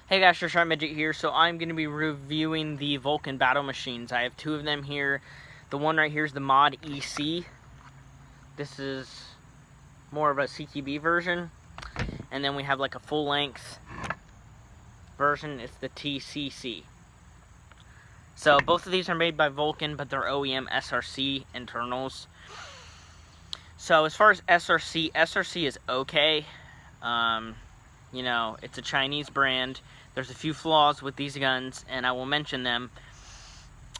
Hey guys, Sharp Midget here. So I'm going to be reviewing the Valkin Battle Machines. I have two of them here. The one right here is the Mod EC. This is more of a CQB version. And then we have like a full-length version. It's the TCC. So both of these are made by Valkin, but they're OEM SRC internals. So as far as SRC is okay. You know, it's a Chinese brand. There's a few flaws with these guns, and I will mention them.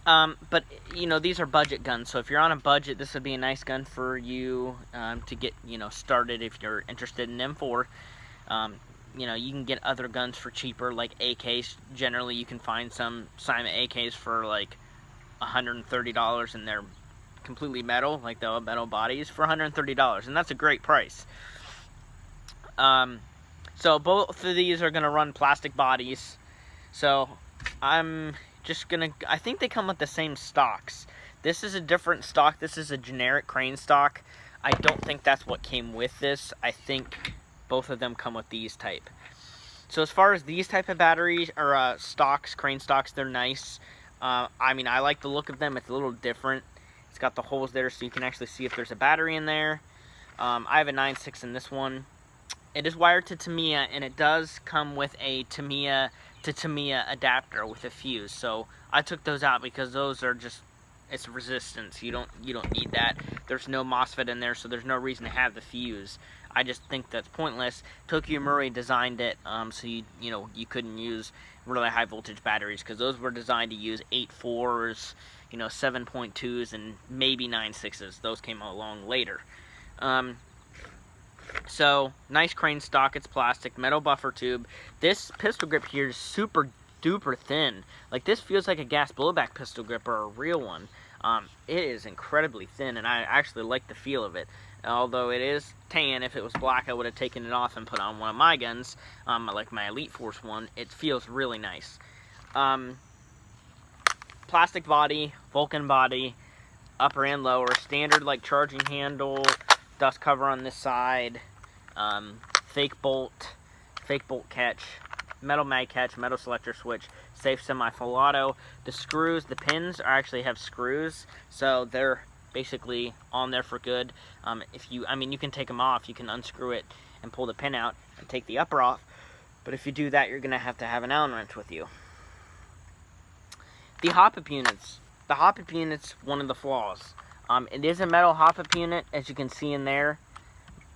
But, you know, these are budget guns, so if you're on a budget, this would be a nice gun for you to get, you know, started if you're interested in M4. You know, you can get other guns for cheaper, like AKs. Generally, you can find some Simon AKs for, like, $130, and they're completely metal, like the metal bodies, for $130, and that's a great price. So both of these are going to run plastic bodies. So I'm just going to, I think they come with the same stocks. This is a different stock. This is a generic crane stock. I don't think that's what came with this. I think both of them come with these type. So as far as these type of batteries, or stocks, crane stocks, they're nice. I mean, I like the look of them. It's a little different. It's got the holes there so you can actually see if there's a battery in there. I have a 9.6 in this one. It is wired to Tamiya, and it does come with a Tamiya to Tamiya adapter with a fuse. So I took those out because those are just, it's resistance. You don't need that. There's no MOSFET in there, so there's no reason to have the fuse. I just think that's pointless. Tokyo Murray designed it so you couldn't use really high voltage batteries, because those were designed to use 8.4s, 7.2s, and maybe 9.6s. Those came along later. So, nice crane stock. It's plastic, metal buffer tube. This pistol grip here is super duper thin. Like, this feels like a gas blowback pistol grip or a real one. It is incredibly thin, and I actually like the feel of it. Although it is tan. If it was black, I would have taken it off and put on one of my guns, like my Elite Force one. It feels really nice. Plastic body, Valkin body, upper and lower, standard like charging handle, dust cover on this side, fake bolt catch, metal mag catch, metal selector switch, safe semi-full auto. The screws, the pins actually have screws, so they're basically on there for good. You can take them off, you can unscrew it and pull the pin out and take the upper off, but if you do that, you're going to have an Allen wrench with you. The hop-up units. The hop-up unit's one of the flaws. It is a metal hop-up unit, as you can see in there,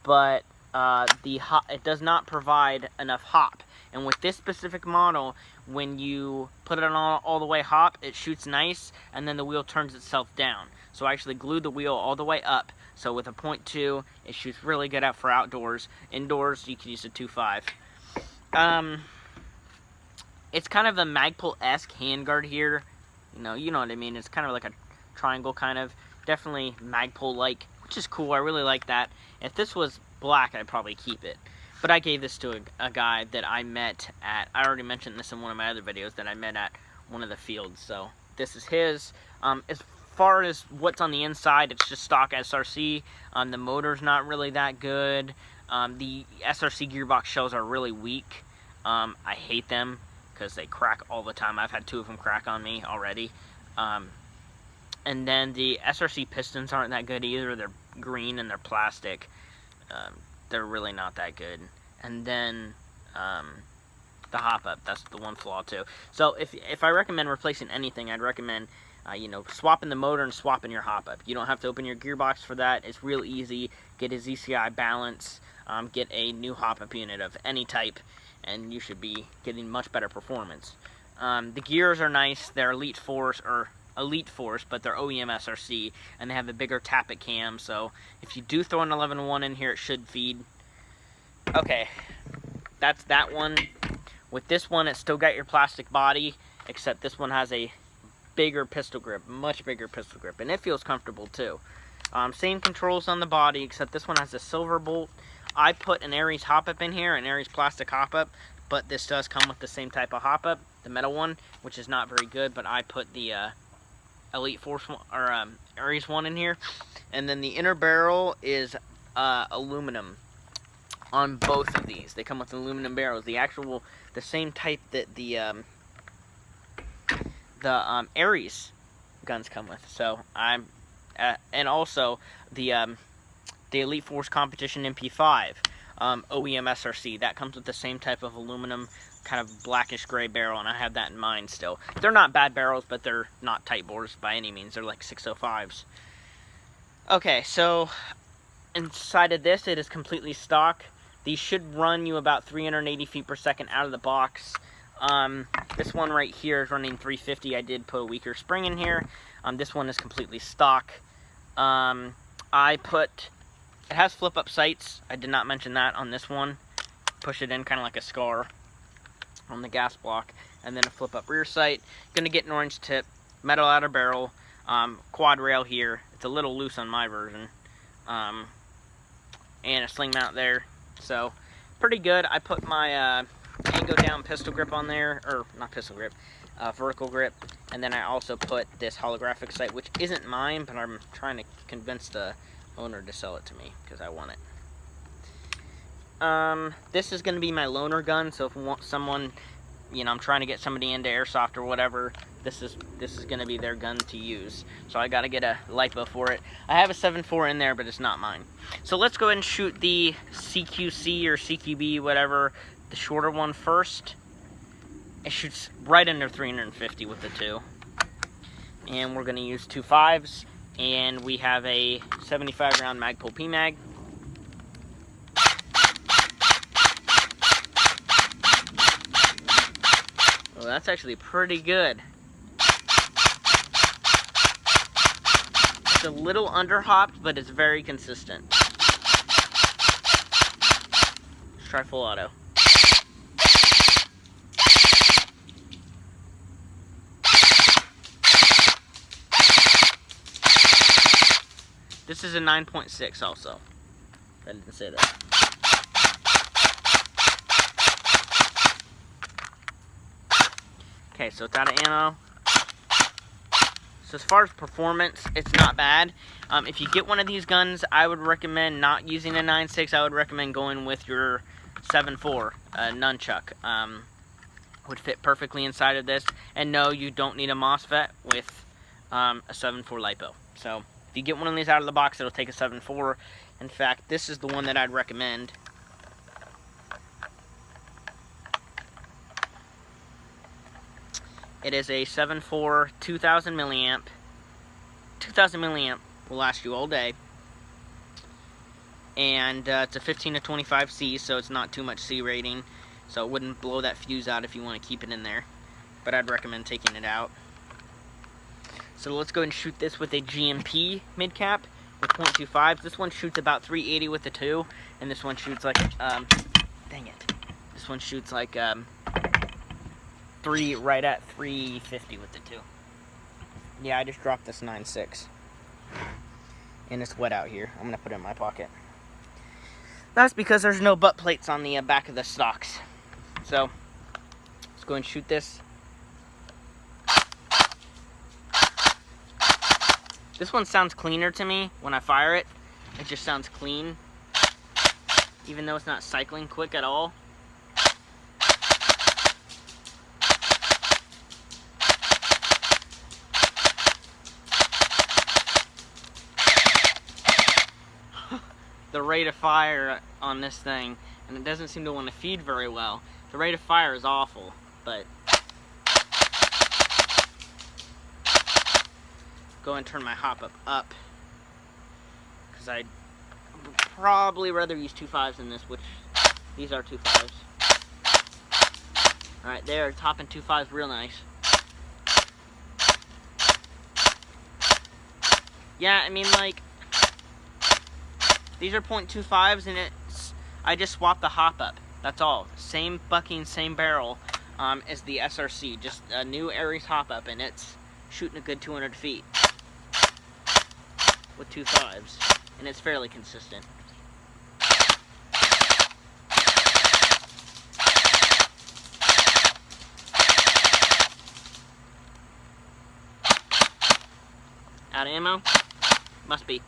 but it does not provide enough hop. And with this specific model, when you put it on all the way hop, it shoots nice, and then the wheel turns itself down. So I actually glued the wheel all the way up, so with a 0.2, it shoots really good out for outdoors. Indoors, you can use a 2.5. It's kind of a Magpul-esque handguard here. You know what I mean. It's kind of like a triangle, kind of. Definitely Magpul-like, which is cool. I really like that. If this was black, I'd probably keep it. But I gave this to a guy that I met at, I already mentioned this in one of my other videos, that I met at one of the fields. So this is his. As far as what's on the inside, it's just stock SRC. The motor's not really that good. The SRC gearbox shells are really weak. I hate them because they crack all the time. I've had two of them crack on me already. And then the SRC pistons aren't that good either. They're green and they're plastic. They're really not that good. And then the hop-up, that's the one flaw too. So if I recommend replacing anything, I'd recommend swapping the motor and swapping your hop-up. You don't have to open your gearbox for that. It's real easy. Get a ZCI balance. Get a new hop-up unit of any type, and you should be getting much better performance. The gears are nice. They're Elite Force, but they're OEM SRC, and they have a bigger tappet cam, so if you do throw an 11.1 in here, it should feed. Okay, that's that one. With this one, it's still got your plastic body, except this one has a bigger pistol grip, much bigger pistol grip, and it feels comfortable too. Same controls on the body, except this one has a silver bolt. I put an Aries hop-up in here, an Aries plastic hop-up, but this does come with the same type of hop-up, the metal one, which is not very good, but I put the Elite Force one, or Aries one in here. And then the inner barrel is aluminum. on both of these. They come with aluminum barrels. The same type that the Ares guns come with. So and also the Elite Force Competition MP5 OEM SRC, that comes with the same type of aluminum, kind of blackish gray barrel, and I have that in mind still. They're not bad barrels, but they're not tight bores by any means. They're like 605s. Okay, so inside of this, it is completely stock. These should run you about 380 feet per second out of the box. This one right here is running 350. I did put a weaker spring in here. This one is completely stock. It has flip-up sights. I did not mention that on this one. Push it in kind of like a scar on the gas block. And then a flip-up rear sight. Gonna get an orange tip, metal outer barrel, quad rail here. It's a little loose on my version. And a sling mount there. So, pretty good. I put my angle down pistol grip on there, or not pistol grip, vertical grip. And then I also put this holographic sight, which isn't mine, but I'm trying to convince the owner to sell it to me because I want it. This is going to be my loaner gun, so if someone, I'm trying to get somebody into airsoft or whatever, this is going to be their gun to use. So I got to get a LiPo for it. I have a 7.4 in there, but it's not mine. So let's go ahead and shoot the CQC or CQB, whatever, the shorter one first. It shoots right under 350 with the 2. And we're going to use 2 5s. And we have a 75 round Magpul PMag. Well, that's actually pretty good. It's a little under-hopped, but it's very consistent. Let's try full auto. This is a 9.6 also. I didn't say that. Okay, so it's out of ammo. So as far as performance, it's not bad. If you get one of these guns, I would recommend not using a 9.6. I would recommend going with your 7.4 nunchuck. Would fit perfectly inside of this. And no, you don't need a MOSFET with a 7.4 LiPo. So if you get one of these out of the box, it'll take a 7.4. In fact, this is the one that I'd recommend. It is a 7.4 2000 milliamp. 2000 milliamp will last you all day. And it's a 15 to 25 C, so it's not too much C rating. So it wouldn't blow that fuse out if you want to keep it in there. But I'd recommend taking it out. So let's go ahead and shoot this with a GMP mid-cap with .25. This one shoots about 380 with the 2, and this one shoots like, dang it. This one shoots like, right at 350 with the 2. Yeah, I just dropped this 9.6. And it's wet out here. I'm going to put it in my pocket. That's because there's no butt plates on the back of the stocks. So, let's go and shoot this. This one sounds cleaner to me when I fire it. It just sounds clean. Even though it's not cycling quick at all. The rate of fire on this thing, and it doesn't seem to want to feed very well. The rate of fire is awful, but go and turn my hop up because I'd probably rather use 2 5s than this, which these are 2 5s. Alright, there, topping 2 5s real nice. Yeah, I mean, like, these are .25s, and I just swapped the hop up. That's all. Same bucking, same barrel as the SRC. Just a new Ares hop up, and it's shooting a good 200 feet with 2 5s, and it's fairly consistent. Out of ammo? Must be.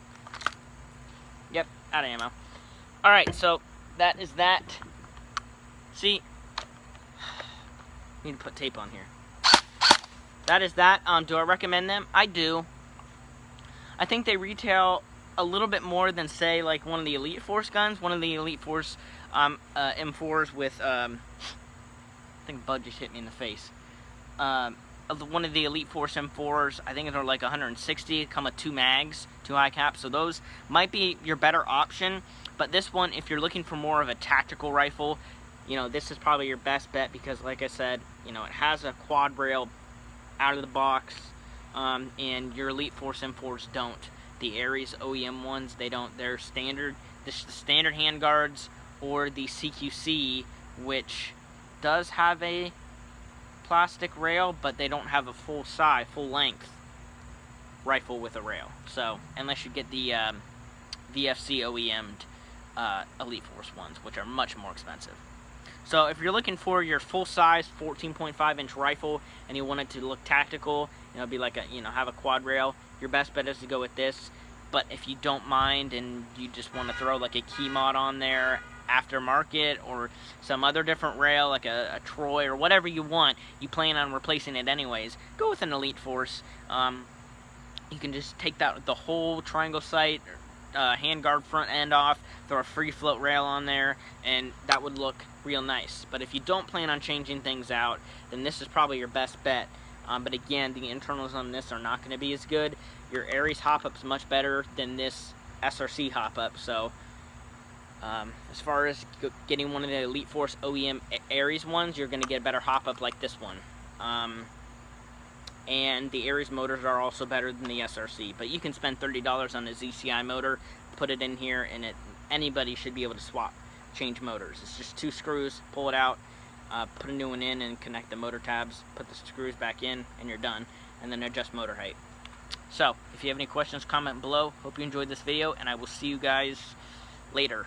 Yep, out of ammo. Alright, so that is that. See, need to put tape on here. That is that. Do I recommend them? I do. I think they retail a little bit more than, say, like one of the Elite Force guns. One of the Elite Force M4s with, I think Bud just hit me in the face. One of the Elite Force M4s, I think they're like 160, come with 2 mags, 2 high caps, so those might be your better option. But this one, if you're looking for more of a tactical rifle, you know, this is probably your best bet because, like I said, you know, it has a quad rail out of the box, and your Elite Force M4s don't. The Ares OEM ones, they don't. They're standard, the standard handguards, or the CQC, which does have a plastic rail, but they don't have a full size, full length rifle with a rail. So unless you get the VFC OEM'd Elite Force ones, which are much more expensive. So if you're looking for your full size 14.5 inch rifle and you want it to look tactical, you know, be like a, you know, have a quad rail, your best bet is to go with this. But if you don't mind and you just want to throw like a key mod on there, aftermarket, or some other different rail like a Troy or whatever you want, you plan on replacing it anyways, go with an Elite Force. You can just take the whole triangle sight handguard front end off, throw a free float rail on there, and that would look real nice. But if you don't plan on changing things out, then this is probably your best bet. But again, the internals on this are not going to be as good. Your Ares hop-up's much better than this SRC hop-up. So as far as getting one of the Elite Force OEM Ares ones, you're going to get a better hop-up like this one. And the Ares motors are also better than the SRC. But you can spend $30 on a ZCI motor, put it in here, and anybody should be able to change motors. It's just 2 screws, pull it out, put a new one in, and connect the motor tabs, put the screws back in, and you're done. And then adjust motor height. So, if you have any questions, comment below. Hope you enjoyed this video, and I will see you guys later.